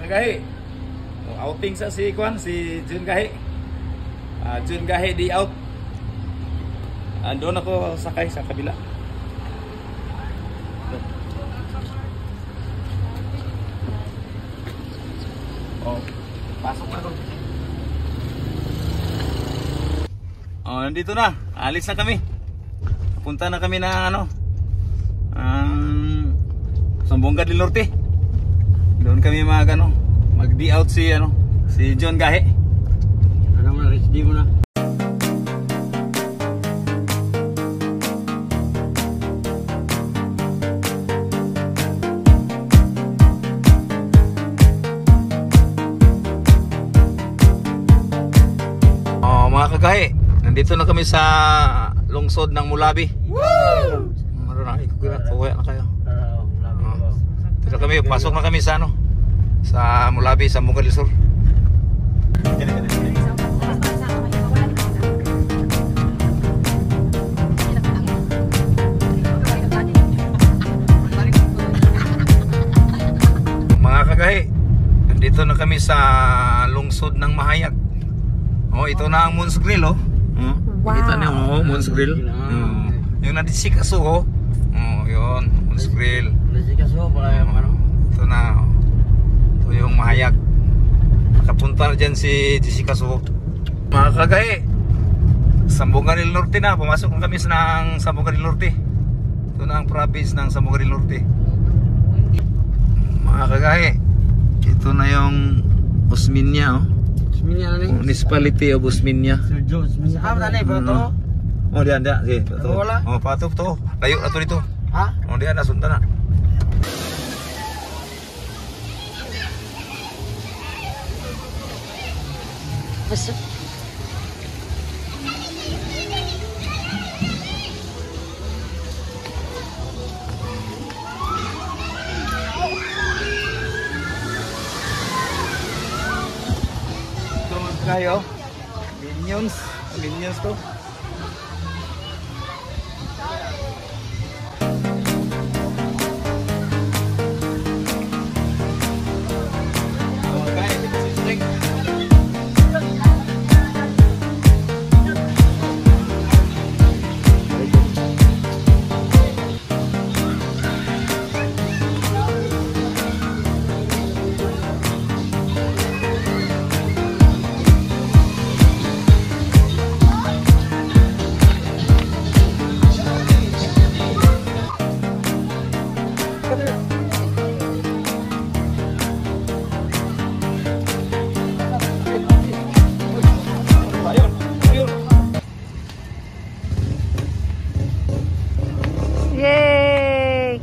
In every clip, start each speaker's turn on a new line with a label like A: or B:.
A: Gahi. Outing sa si Kwan, si Jun Gahi. Jun Gahi di out. Doon ako sakay sa kabila. Oh, pasok na doon. Oh, nandito na. Alis na kami. Punta na kami na ano? Sambonga del Norte. Doon kami mag-di out si John Gahi.
B: Ano mo na, reach di mo na.
A: Oh, mga kagahi, nandito na kami sa lungsod ng Mulabi. Woo! Marunong kuya na kayo. Dito kami, pasok na kami sa sa Mulabi, sa Sambonga del Sur. Mga kagahi, nandito na kami sa lungsod ng Mahayag. Oh, ito na ang Moon's Grill, oh. Wow. Kita niyo, oh, Moon's Grill. Yung nadisikaso, oh. Oh, yun, Moon's Grill.
B: Nadisikaso, pala yung
A: ito na, oh. Ito yung Mahayag. Nakapunta na dyan si Jessica Suho. Mga kagahi, Sambonga del Norte na. Pumasok na kami ng Sambonga del Norte. Ito na ang province ng Sambonga del Norte. Mga kagahi, ito na yung Osminia, oh. Municipality of Osminia. Oh, diyan. Si, oh, patop to. Layo na to dito.
B: Ha?
A: Oh, diyan na, sunta na.
C: Basta.
A: Kayo, minions to.
C: Yay!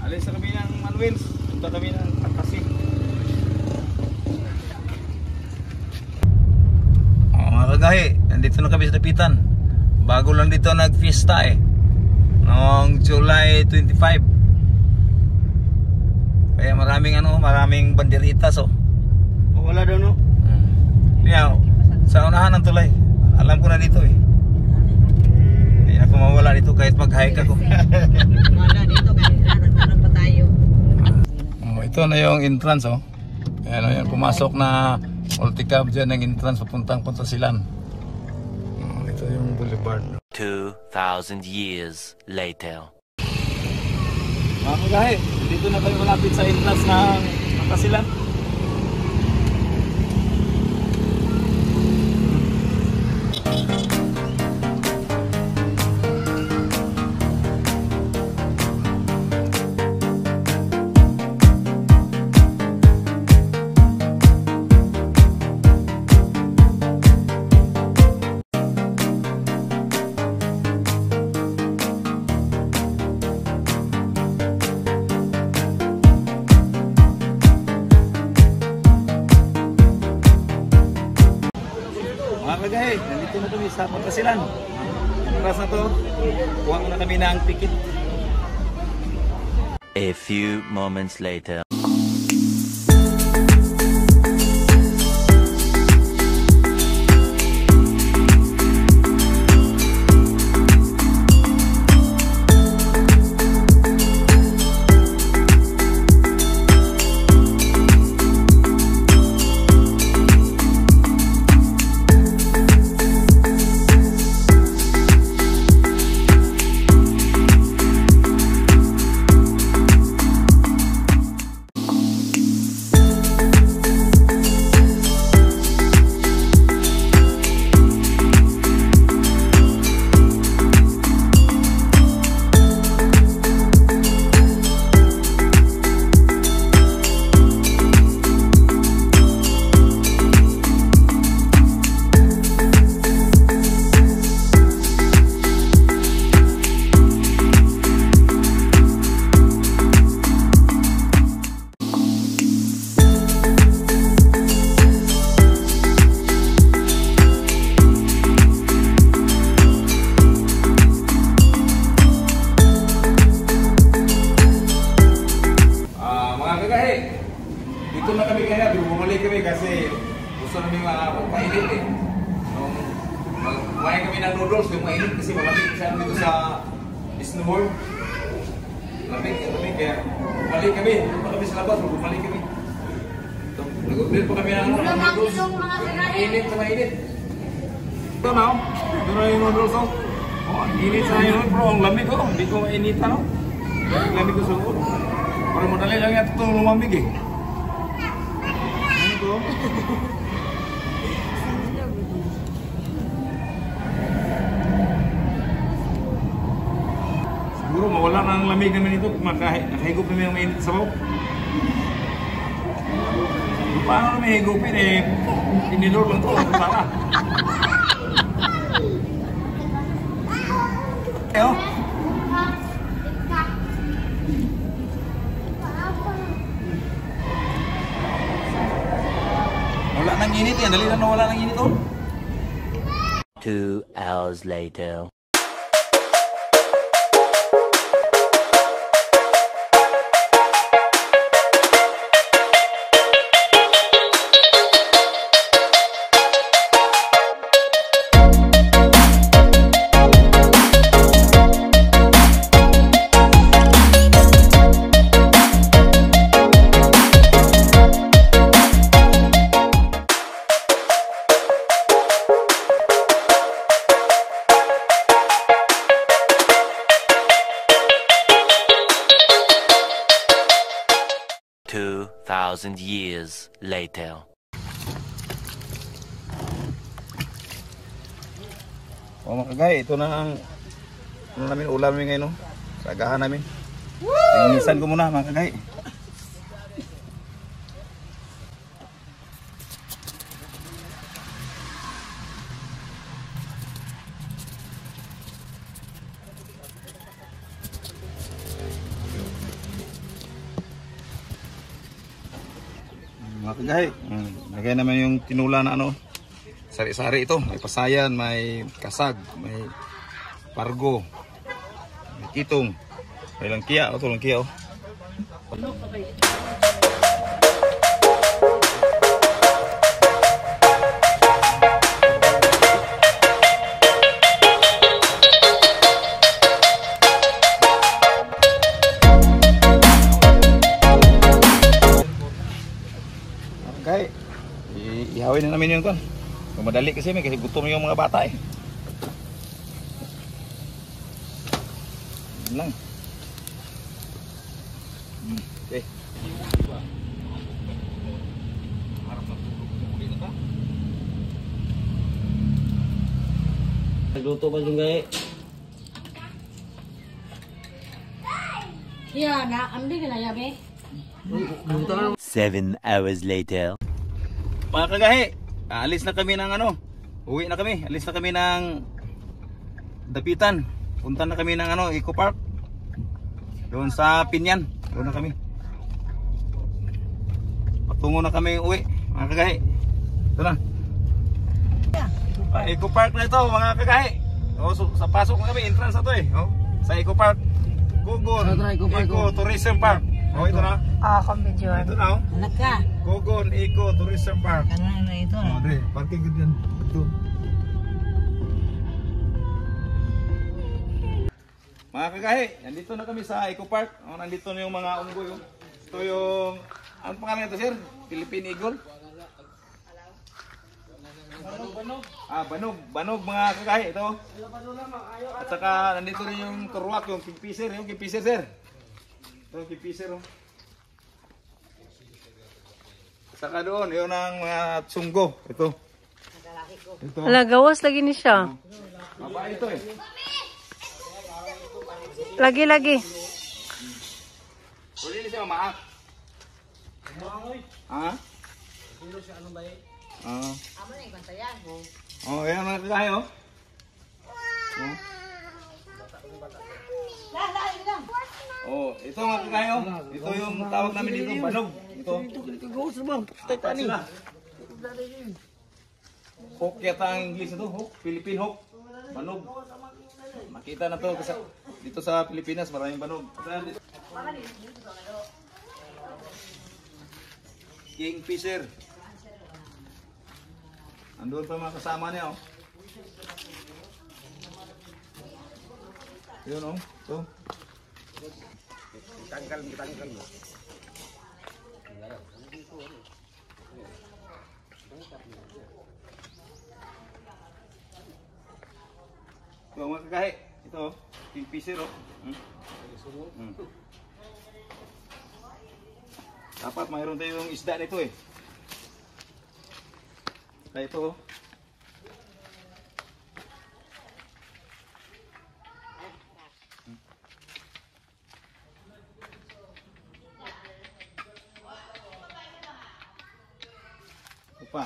A: Alis na kami ng Manuels. Punta kami ng Takasi. Oh, mga kagahi, nandito na kami sa Dapitan. Bago lang dito nag-fiesta noong July 25. Kaya maraming banderitas, oh.
B: Wala daw, no?
A: Yeah, sa unahan ng tulay. Alam ko na dito, Hindi ako mawala dito kahit mag-hike ako.
C: Wala dito kahit nagtanong pa tayo.
A: Oh, ito na yung entrance, oh. Ayan, pumasok na multicab dyan ng entrance papuntang Puntasilan. Oh, ito yung boulevard.
D: 2,000 years later.
A: Mga kagahi, dito na tayo malapit sa entrance ng Puntasilan. Mga kagahi, nandito na kami sa Puntasilan. Oras na to, kuha na kami ng ticket.
D: A few moments later.
A: mainit eh. Nung kumain kami ng noodles, yung mainit kasi malamig siya dito sa Disney World. Lamig, kaya balik kami. Punta kami sa labas, bumalik kami. Nag-order pa kami ng noodles. Mainit na mainit. Ito na, ito na yung noodles. Oh, init na yun, bro. Ang lamig ko. Hindi ko mainit na, no? Lamig ko sa ulo. Parang madali lang yan itong lumamig eh. Ano ito? Siguro mawala na ang lamig namin ito. Nakahigop namin ang mainit sa bawah. Paano namin higupin eh? Tinidor lang ito. Para. Ayo. Wala nang init yan. Dali na wala nang init oh.
D: 2 hours later. Thousand years later.
A: Oh mga kagay, ito na ang namin ulam namin ngayon, no? Sagahan namin. Linisan ko muna mga kagay. Mga kagay, lagay naman yung tinula na ano, sari-sari ito. May pasayan, may kasag, may pargo, may kitong, may langkia. Ito langkia oh. Okay, ihawin na namin yung kon. Madali kasi may kasi gutom yung mga bata eh. Yan lang. Okay.
B: Nagluto ba yung gaya?
C: Iya, na, ambil ka na yabe.
D: 7 hours later.
A: Mga kagahi, alis na kami ng ano, uwi na kami, alis na kami ng Dapitan. Punta na kami ng ano, Eco Park. Doon sa Pinyan, doon na kami. Patungo na kami uwi, mga kagahi. Ito na. Eco Park na ito, mga kagahi. O, so, sa pasok na kami, entrance na ito eh. O, sa Eco Park. Gogon, Eco Tourism Park. O, ito na.
C: Ah, kumbidyon.
A: Ito na o.
C: Anak ka.
A: Gogon Eco Tourism Park.
C: Ano na ito?
A: Oh, dre, parking ko dyan. Ito. Mga kagahi, nandito na kami sa Eco Park. Oh, nandito na yung mga unggoy. Oh. Ito yung, anong pangalan ito sir? Philippine Eagle? Banog mga kagahi. Ito. At saka nandito rin yung Kerouac, yung Kingfisher. Yung Kingfisher sir. Ito yung Kingfisher. Oh. Saka doon, yun ang mga tsunggo. Ito. Ito.
C: Ala, gawas lagi ni siya.
A: Mabait ito eh.
C: Lagi-lagi.
A: Pwede na siya mamaak. Ha? Oh, yan mga kakahe oh. Oh, ito mga kakahe oh. Ito yung tawag namin dito, banog. Ito. Sila. Hawk yata ang English ito, hawk. Philippine hawk. Banog. Makita na to dito sa Pilipinas, maraming banog. Kingfisher. Andun pa mga kasama niya, oh. Yun, oh. Ito.
B: Tangkal mo.
A: Ito mga kagahi. Ito, kingfisher, oh. Dapat mayroon tayong isda nito eh. Kaya ito, oh. Ito pa.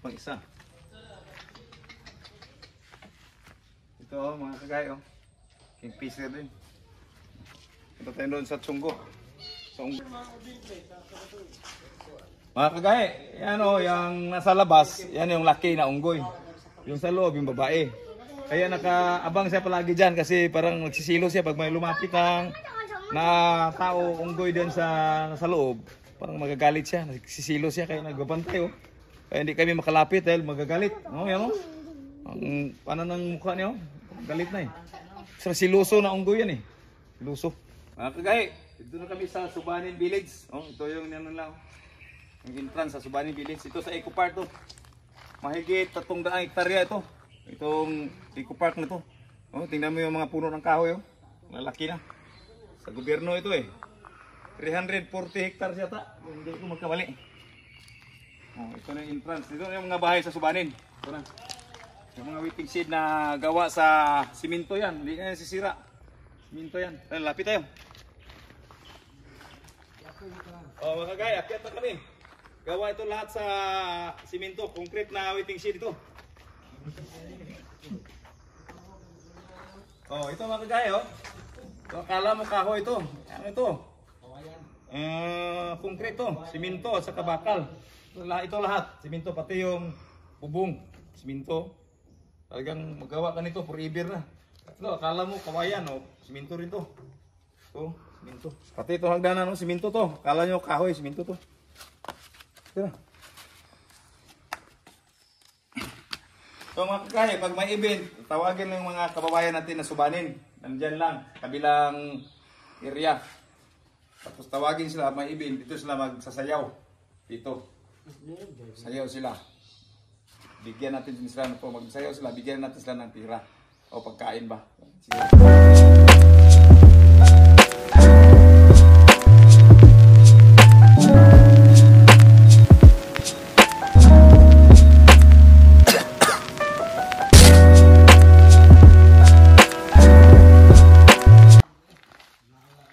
A: Pang isa. Ito, oh, mga kagay, oh. Kingfisher din. Ito tayo doon sa Tsunggo. Mga kagay, yan, oh, yung nasa labas, yan yung laki na unggoy. Yung sa loob, yung babae. Kaya nakaabang siya palagi dyan kasi parang nagsisilo siya pag may lumapit ang na tao, unggoy din sa loob. Parang magagalit siya, nagsisilo siya kaya nagbabantay, oh. Kaya hindi kami makalapit dahil magagalit. Oh, yan, oh. Ang paano ng mukha niya, oh. Galit na eh. Sa siluso na unggoy yan eh. Siluso. Mga kagay, dito na kami sa Subanin Village. Oh, ito yung yan lang. Yung entrance sa Subanin Village. Ito sa Eco Park to. Mahigit 300 hektarya ito. Itong Eco Park na to. Oh, tingnan mo yung mga puno ng kahoy, oh. Lalaki na. Sa gobyerno ito eh. 340 hectares yata. Hindi ko magkamali. Oh, ito na yung entrance. Ito na yung mga bahay sa Subanin. Ito na. Yung mga waiting shed na gawa sa simento yan. Hindi na yan sisira. Simento yan. Lapit tayo. Oh, mga kagay, akyat na kami. Gawa ito lahat sa simento. Concrete na waiting shed ito. Oh, ito mga kagay, oh. So, akala mo kahoy ito. Ano ito? Concrete to. Simento at saka bakal. Ito lahat. Simento, pati yung bubong. Simento. Talagang magawa ka nito forever na. No, akala mo kawayan, oh. Simento rin to. Ito, simento. Pati ito hagdanan, no? Simento to. Akala nyo kahoy, simento to. Ito na. So mga kakahe, pag may event, tawagin lang yung mga kababayan natin na Subanin. Nandyan lang, kabilang area. Tapos tawagin sila, may event, dito sila magsasayaw. Dito. Sayaw sila. Bigyan natin sila po, magsayaw sila, bigyan natin sila ng pira o pagkain ba. Sige.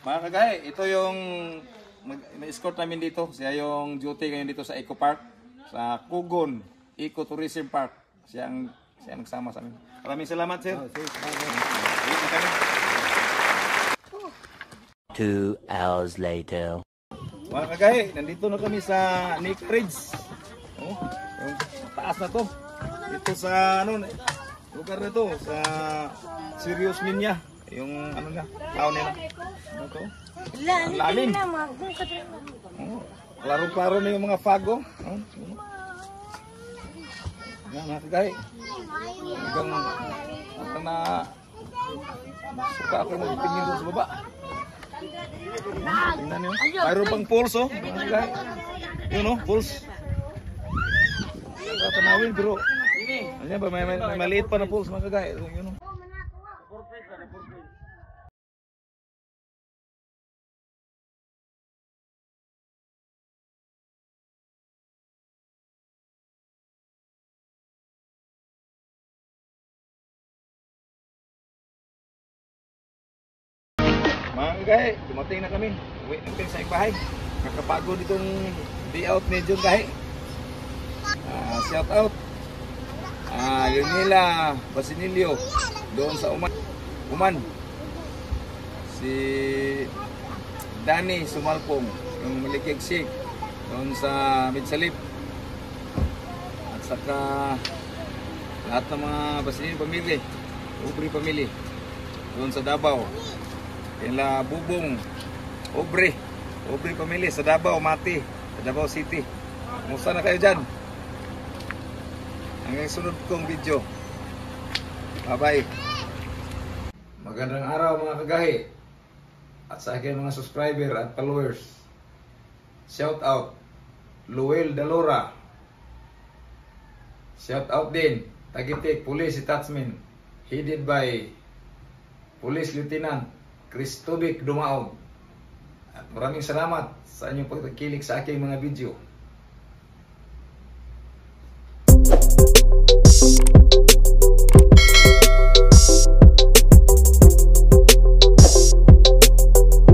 A: Mga kagay, ito yung ma-escort namin dito. Siya yung duty ngayon dito sa Eco Park, sa Kugon Eco-Tourism Park. Siya nagsama sa amin. Maraming salamat, sir.
D: 2 hours later.
A: Mga kagay, nandito na kami sa Nika Ridge. Oh, yung taas na to. Dito sa lugar na to, sa Sirius Minya. Yung na, tao nila. Ano to? Ang lalim. Oh, klaro-klaro na yung mga fago. Oh, yan mga kagay. Hanggang na suka ako nagtingin doon sa baba. Tingnan nyo. Mayroon pang pulse, oh. Mga kagay. Yun, oh, pulse. Tatanawin, pero ano ba, may maliit pa na pulse, mga kagay. Yun, oh. Mga kagay, dumating na kami. Uwi na kami sa ibahay. Nakapagod itong day out ni John Gahe. Shout out. Yunila Basinilio doon sa Uman. Si Danny Sumalpong, yung Maligig Sig doon sa Midsalip. At saka lahat ng mga Basinilio family, Ubri family doon sa Davao. Kila Bubong, Obre family sa Davao, Mati, sa Davao City. Kumusta na kayo dyan? hanggang sunod kong video. Bye-bye. Magandang araw mga kagahi. At sa akin mga subscriber at followers. Shout out Luel Dalora. Shout out din Tagitik Police Detachment headed by Police Lieutenant Chris Tubik Dumaog. At maraming salamat sa inyong pagkikilig sa aking mga video.